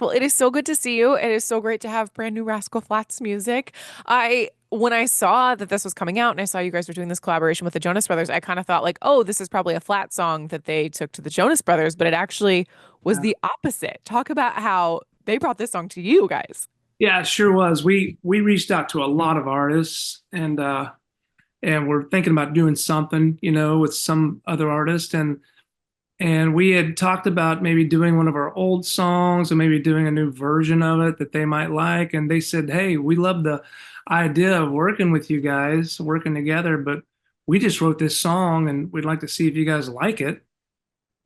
Well, it is so good to see you. It is so great to have brand new Rascal Flatts music. When I saw that this was coming out and I saw you guys were doing this collaboration with the Jonas Brothers, I kind of thought like, oh, this is probably a Flat song that they took to the Jonas Brothers, but it actually was Yeah, the opposite. Talk about how they brought this song to you guys. yeah, it sure was. We reached out to a lot of artists and we're thinking about doing something, with some other artist and we had talked about maybe doing one of our old songs and maybe doing a new version of it that they might like. And they said, "Hey, we love the idea of working with you guys, working together, but we just wrote this song and we'd like to see if you guys like it."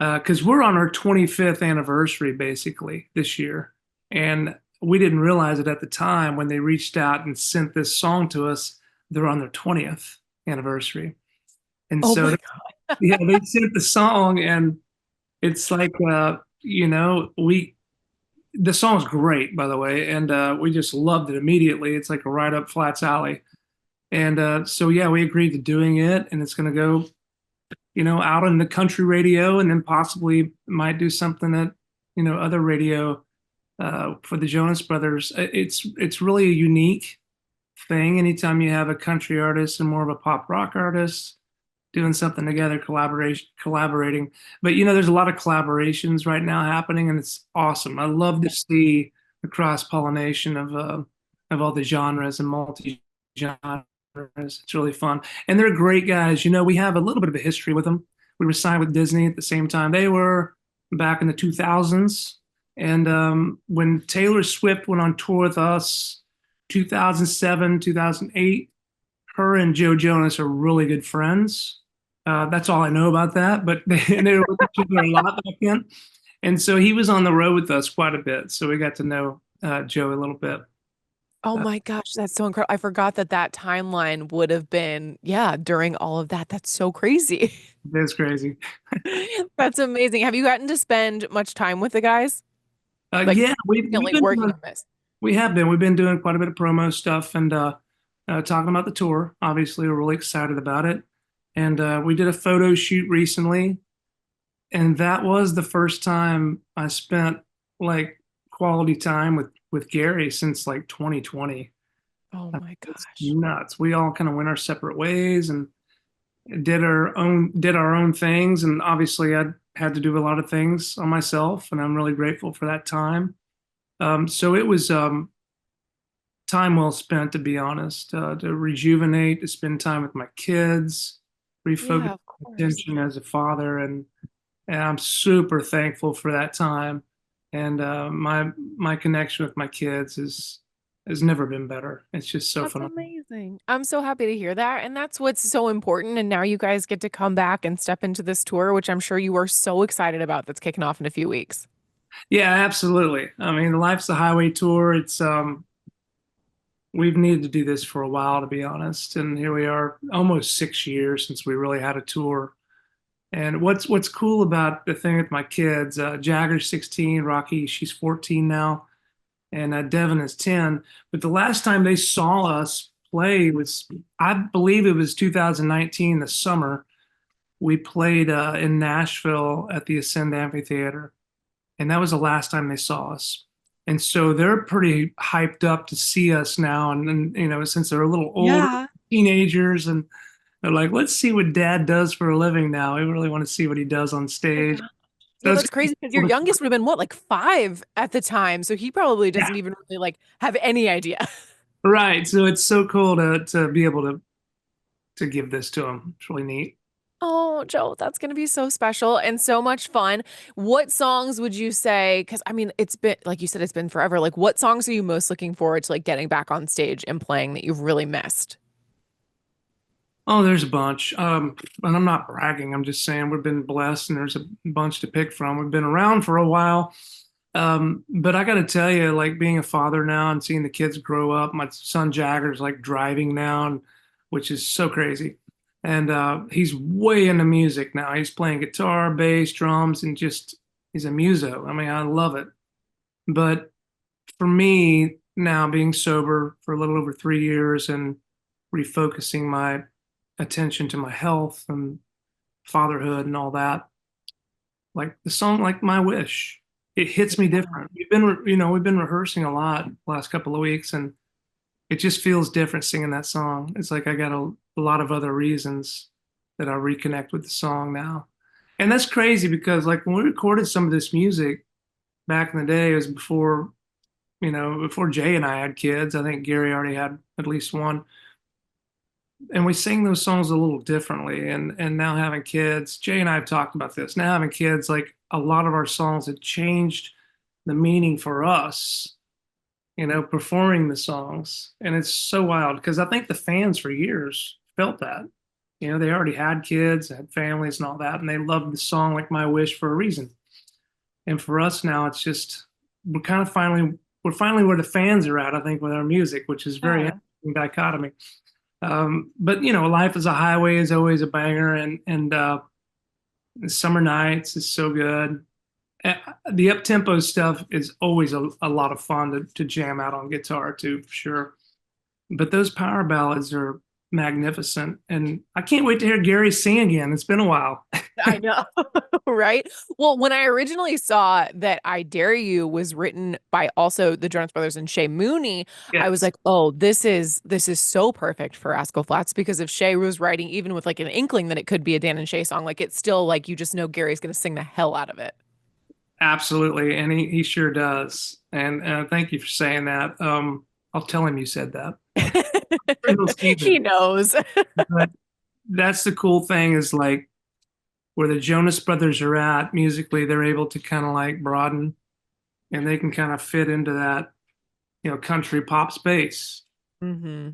Because we're on our 25th anniversary basically this year. And we didn't realize it at the time when they reached out and sent this song to us. They're on their 20th anniversary. And Oh so, my God. yeah, they sent the song, and it's like, the song's great, by the way. And we just loved it immediately. It's like a right up Flats Alley. And so, yeah, we agreed to doing it, and it's going to go out on the country radio, and then possibly might do something at, other radio for the Jonas Brothers. It's really a unique thing. Anytime you have a country artist and more of a pop rock artist doing something together, collaborating. But there's a lot of collaborations right now happening, and it's awesome. I love to see the cross pollination of all the genres and multi genres. It's really fun. And they're great guys. We have a little bit of a history with them. We were signed with Disney at the same time they were, back in the 2000s. And when Taylor Swift went on tour with us, 2007, 2008, her and Joe Jonas are really good friends. That's all I know about that, but they were with each other a lot back then. And so he was on the road with us quite a bit. So we got to know Joe a little bit. Oh Uh, my gosh, that's so incredible. I forgot that that timeline would have been, yeah, during all of that. That's so crazy. it's crazy. That's amazing. Have you gotten to spend much time with the guys? Like Yeah, we've significantly been working doing, on this? we have been. We've been doing quite a bit of promo stuff and talking about the tour. Obviously, we're really excited about it. And we did a photo shoot recently, and that was the first time I spent like quality time with Gary since like 2020. Oh my It's gosh. nuts. We all kind of went our separate ways and did our own things, and obviously I had to do a lot of things on myself, and I'm really grateful for that time. So it was time well spent, to be honest, to rejuvenate, to spend time with my kids, refocus Yeah, of my course. attention as a father, and I'm super thankful for that time. And my connection with my kids has never been better. It's just so That's phenomenal. amazing. I'm so happy to hear that. And that's what's so important. And now you guys get to come back and step into this tour, which I'm sure you are so excited about that's kicking off in a few weeks. Yeah, absolutely. I mean, the Life's a Highway tour. It's we've needed to do this for a while, to be honest, and here we are, almost 6 years since we really had a tour. And what's cool about the thing with my kids, Jagger's 16, Rocky, she's 14 now, and Devin is 10. But the last time they saw us play was, I believe it was 2019, the summer. We played in Nashville at the Ascend Amphitheater, and that was the last time they saw us. And so they're pretty hyped up to see us now, and since they're a little older, Yeah. teenagers, and they're like, let's see what Dad does for a living now. We really want to see what he does on Oh my stage. God. So Yeah, it's that's crazy because your youngest would have been what, like 5 at the time. So he probably yeah, doesn't even really like have any idea. right. So it's so cool to be able to give this to him. It's really neat. Oh, Joe, that's going to be so special and so much fun. What songs would you say? Because I mean, it's been, like you said, it's been forever. Like, what songs are you most looking forward to, like, getting back on stage and playing that you've really missed? Oh, there's a bunch. And I'm not bragging. I'm just saying we've been blessed, and there's a bunch to pick from. We've been around for a while. But I got to tell you, like being a father now and seeing the kids grow up, my son Jagger's like driving now, which is so crazy. And he's way into music now. He's playing guitar, bass, drums, and just he's a muso. I mean, I love it. But for me now, being sober for a little over 3 years and refocusing my attention to my health and fatherhood and all that, like the song, like My Wish, it hits me Yeah. different. We've been rehearsing a lot the last couple of weeks, and it just feels different singing that song. It's like I got a lot of other reasons that I reconnect with the song now. And that's crazy because like when we recorded some of this music back in the day, it was before, before Jay and I had kids. I think Gary already had at least one. And we sing those songs a little differently. And now having kids, Jay and I have talked about this. Now having kids, like a lot of our songs have changed the meaning for us, performing the songs. And it's so wild because I think the fans for years felt that. They already had kids, had families and all that, and they loved the song like My Wish for a reason. And for us now, it's just we're finally where the fans are at, I think, with our music, which is very Yeah. interesting dichotomy. But Life is a Highway is always a banger, and Summer Nights is so good. Uh, The up tempo stuff is always a lot of fun to jam out on guitar too, for sure. But those power ballads are magnificent, and I can't wait to hear Gary sing again. It's been a while. I know, right? Well, when I originally saw that I Dare You was written by also the Jonas Brothers and Shay Mooney, I was Yes, like, "Oh, this is so perfect for Rascal Flatts," because if Shay was writing even with like an inkling that it could be a Dan and Shay song, like it's still like you just know Gary's going to sing the hell out of it. absolutely, and he sure does. And thank you for saying that. I'll tell him you said that. He'll see He that. knows. But that's the cool thing is like where the Jonas Brothers are at musically, they're able to kind of like broaden and they can kind of fit into that, country pop space. Hmm.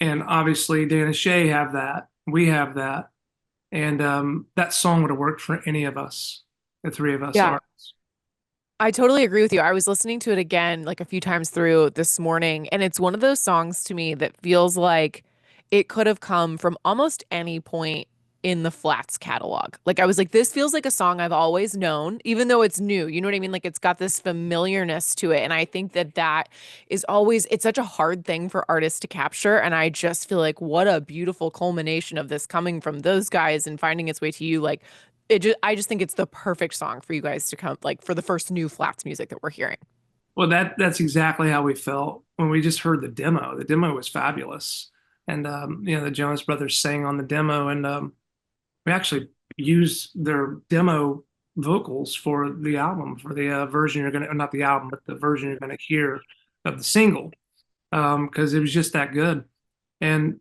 And obviously, Dan and Shay have that. We have that. And that song would have worked for any of us, the three of us Yeah. are. I totally agree with you. I was listening to it again like a few times through this morning, and it's one of those songs to me that feels like it could have come from almost any point in the Flats catalog. Like I was like, this feels like a song I've always known, even though it's new. You know what I mean? Like it's got this familiarness to it. And I think that that is always, it's such a hard thing for artists to capture. And I just feel like what a beautiful culmination of this coming from those guys and finding its way to you. Like I just think it's the perfect song for you guys to come like for the first new Flats music that we're hearing. Well, that's exactly how we felt when we just heard the demo. The demo was fabulous. And, the Jonas Brothers sang on the demo, and we actually used their demo vocals for the album, for the version you're going to, not the album, but the version you're going to hear of the single, because it was just that good. And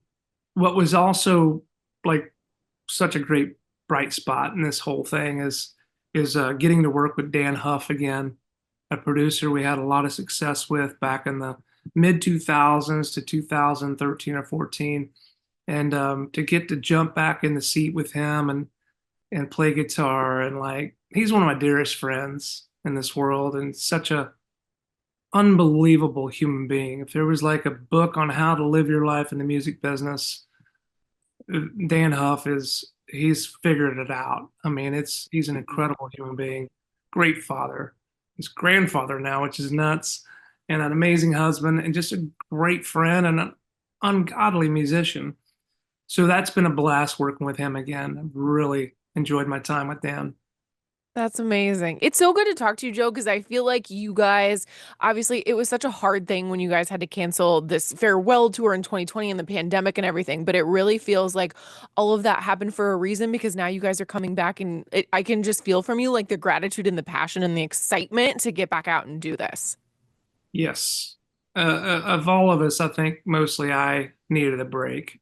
what was also like such a great bright spot in this whole thing is getting to work with Dan Huff again, a producer we had a lot of success with back in the mid 2000s to 2013 or 14, and to get to jump back in the seat with him and play guitar, and like he's one of my dearest friends in this world and such a unbelievable human being. If there was like a book on how to live your life in the music business, Dan Huff he's figured it out. I mean, he's an incredible human being, great father, his grandfather now, which is nuts, and an amazing husband, and just a great friend and an ungodly musician. So that's been a blast working with him again. I've really enjoyed my time with Dan. That's amazing. It's so good to talk to you, Joe, because I feel like you guys, obviously, it was such a hard thing when you guys had to cancel this farewell tour in 2020 and the pandemic and everything. But it really feels like all of that happened for a reason because now you guys are coming back and I can just feel from you like the gratitude and the passion and the excitement to get back out and do this. Yes. Of all of us, I think mostly I needed a break.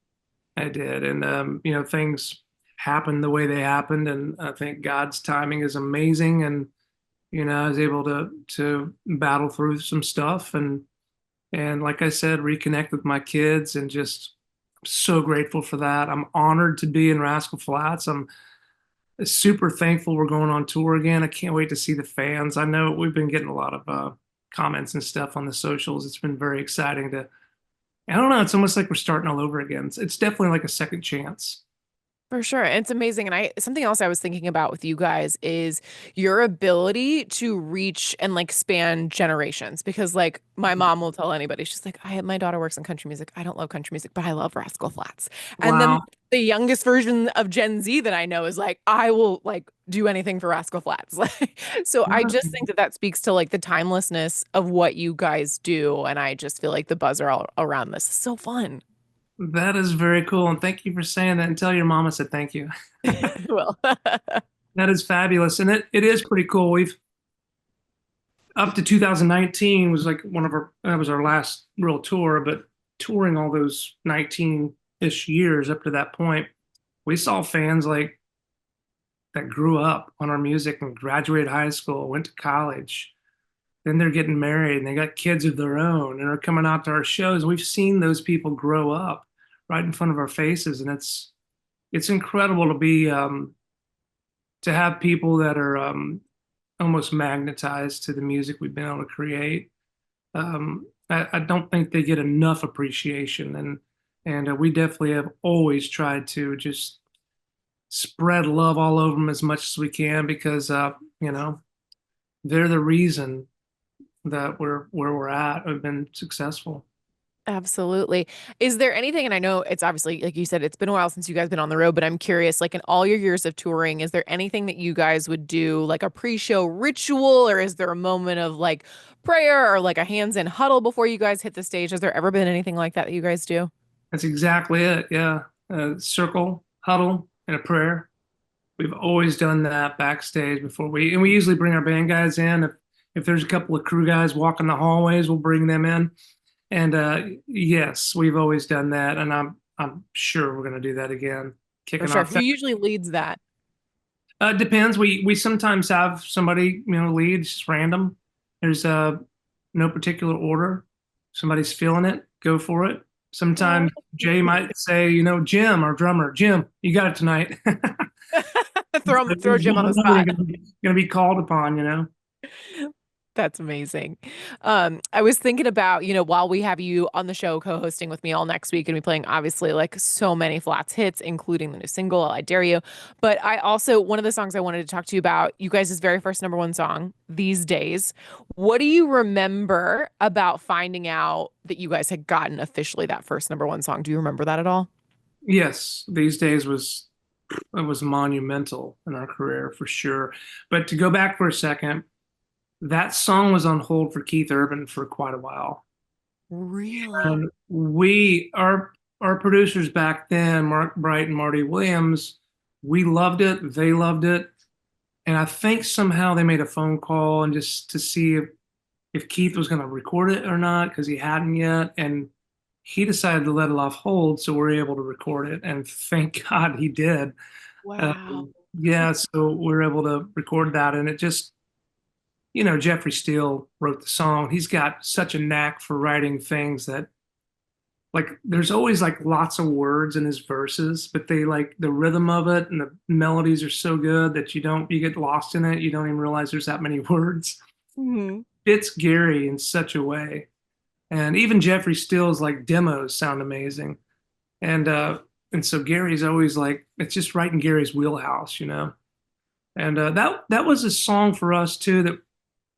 I did. And, things happened the way they happened. And I think God's timing is amazing. And, I was able to battle through some stuff and like I said, reconnect with my kids and just so grateful for that. I'm honored to be in Rascal Flats. I'm super thankful we're going on tour again. I can't wait to see the fans. I know we've been getting a lot of comments and stuff on the socials. It's been very exciting to, I don't know, it's almost like we're starting all over again. It's definitely like a second chance. For sure. It's amazing. And something else I was thinking about with you guys is your ability to reach and like span generations. Because like my mom will tell anybody, she's like, my daughter works in country music. I don't love country music, but I love Rascal Flats. And then Wow. the youngest version of Gen Z that I know is like, I will like do anything for Rascal Flats. Like, so I just think that that speaks to like the timelessness of what you guys do. And I just feel like the buzz are all around this. It's so fun. That is very cool. And thank you for saying that. And tell your mama said thank you. Well, That is fabulous. And it is pretty cool. We've up to 2019 was like one of our, that was our last real tour, but touring all those 19-ish years up to that point, we saw fans like that grew up on our music and graduated high school, went to college. Then they're getting married and they got kids of their own and are coming out to our shows. We've seen those people grow up right in front of our faces. And it's incredible to be to have people that are almost magnetized to the music we've been able to create. I don't think they get enough appreciation, and we definitely have always tried to just spread love all over them as much as we can because you know they're the reason that we're where we're at. We've been successful. absolutely. Is there anything, and I know it's obviously, like you said, it's been a while since you guys been on the road, but I'm curious, like in all your years of touring, is there anything that you guys would do, like a pre-show ritual, or is there a moment of like prayer or like a hands-in huddle before you guys hit the stage? Has there ever been anything like that that you guys do? That's exactly it. Yeah, circle, huddle, and a prayer. We've always done that backstage before we, and we usually bring our band guys in. If there's a couple of crew guys walking the hallways, we'll bring them in. And yes, we've always done that, and I'm sure we're going to do that again. For Kicking sure. off Who that usually leads that? depends. We sometimes have somebody lead, it's just random. There's no particular order. Somebody's feeling it, go for it. Oh, Sometimes Jay might say, Jim, our drummer, Jim, you got it tonight. throw Jim on the They're spot. gonna be called upon. That's amazing. I was thinking about, while we have you on the show co-hosting with me all next week and we playing obviously like so many Flats hits, including the new single, I Dare You. But I also, one of the songs I wanted to talk to you about, you guys' very first number one song, These Days. What do you remember about finding out that you guys had gotten officially that first number one song? Do you remember that at all? Yes, these days was it was monumental in our career for sure. But to go back for a second, that song was on hold for Keith Urban for quite a while. Really? And our producers back then, Mark Bright and Marty Williams, we loved it, they loved it. And I think somehow they made a phone call and just to see if Keith was going to record it or not because he hadn't yet. And he decided to let it off hold, so we're able to record it. And thank God he did. Wow. Yeah, so we were able to record that, and it just, Jeffrey Steele wrote the song. He's got such a knack for writing things that, like, there's always like lots of words in his verses, but they like the rhythm of it and the melodies are so good that you get lost in it. You don't even realize there's that many words. Mhm. It's Gary in such a way. And even Jeffrey Steele's like demos sound amazing. And so Gary's always like, it's just right in Gary's wheelhouse. And that was a song for us too that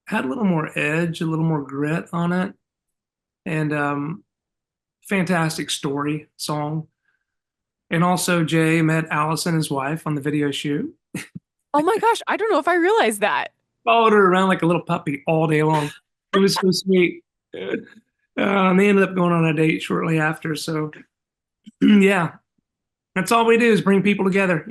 had a little more edge, a little more grit on it, and fantastic story song. And also Jay met Allison, his wife, on the video shoot. Oh my gosh, I don't know if I realized that. Followed her around like a little puppy all day long. It was so sweet. And they ended up going on a date shortly after. So yeah, that's all we do is bring people together.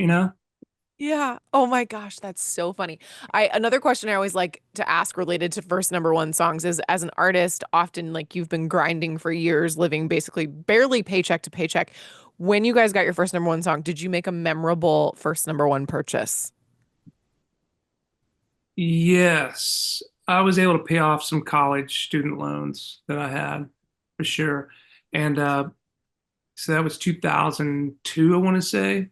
Yeah. Oh my gosh, that's so funny. I Another question I always like to ask related to first number one songs is as an artist, often like you've been grinding for years, living basically barely paycheck to paycheck. When you guys got your first number one song, did you make a memorable first number one purchase? Yes, I was able to pay off some college student loans that I had for sure. And so that was 2002, I want to say.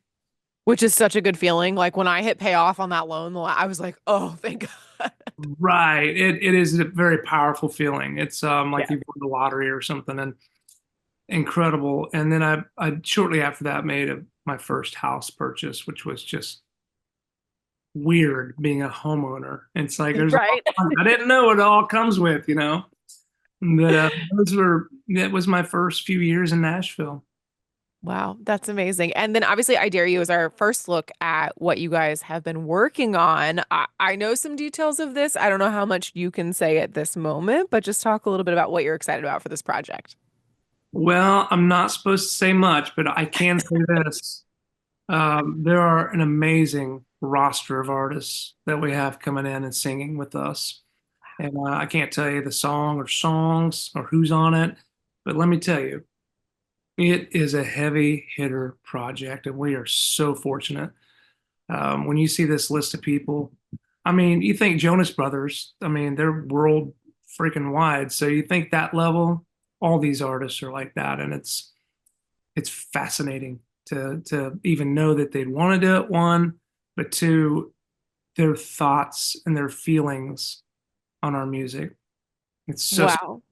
Which is such a good feeling. Like when I hit pay off on that loan, I was like, oh, thank God. Right. It is a very powerful feeling. It's like Yeah. you've won the lottery or something and incredible. And then I shortly after that made my first house purchase, which was just weird being a homeowner. It's like there's all, Right. I didn't know what it all comes with, you know. But those were that was my first few years in Nashville. Wow, that's amazing. And then obviously, I Dare You is our first look at what you guys have been working on. I know some details of this. I don't know how much you can say at this moment, but just talk a little bit about what you're excited about for this project. Well, I'm not supposed to say much, but I can say this. There are an amazing roster of artists that we have coming in and singing with us. And I can't tell you the song or songs or who's on it, but let me tell you, it is a heavy hitter project, and we are so fortunate. When you see this list of people, I mean, you think Jonas Brothers, I mean, they're world freaking wide. So you think that level, all these artists are like that, and it's fascinating to even know that they'd want to do it, one, but two, their thoughts and their feelings on our music. It's so Wow.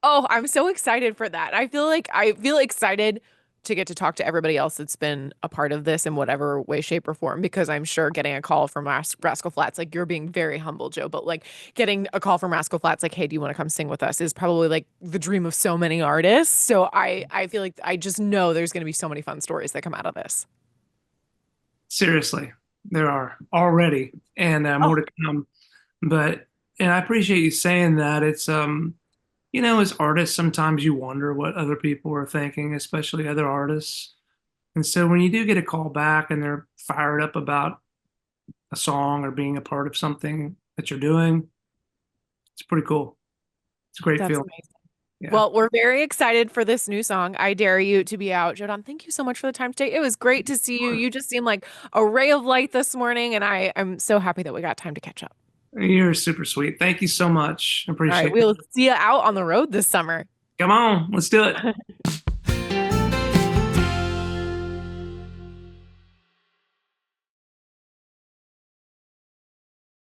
Oh, I'm so excited for that. I feel excited to get to talk to everybody else that's been a part of this in whatever way, shape, or form, because I'm sure getting a call from Rascal Flatts, like you're being very humble, Joe, but like getting a call from Rascal Flatts, like, hey, do you want to come sing with us is probably like the dream of so many artists. So I feel like I just know there's going to be so many fun stories that come out of this. seriously, there are already and more Oh, to come. But and I appreciate you saying that. It's you know, as artists, sometimes you wonder what other people are thinking, especially other artists. And so when you do get a call back and they're fired up about a song or being a part of something that you're doing, it's pretty cool. It's a great that's feeling. amazing. Yeah. Well, we're very excited for this new song, I Dare You, to be out. Jordan, thank you so much for the time today. It was great to see you. You just seemed like a ray of light this morning, and I'm so happy that we got time to catch up. You're super sweet. Thank you so much. I All right, appreciate it. we'll see you out on the road this summer. Come on, let's do it.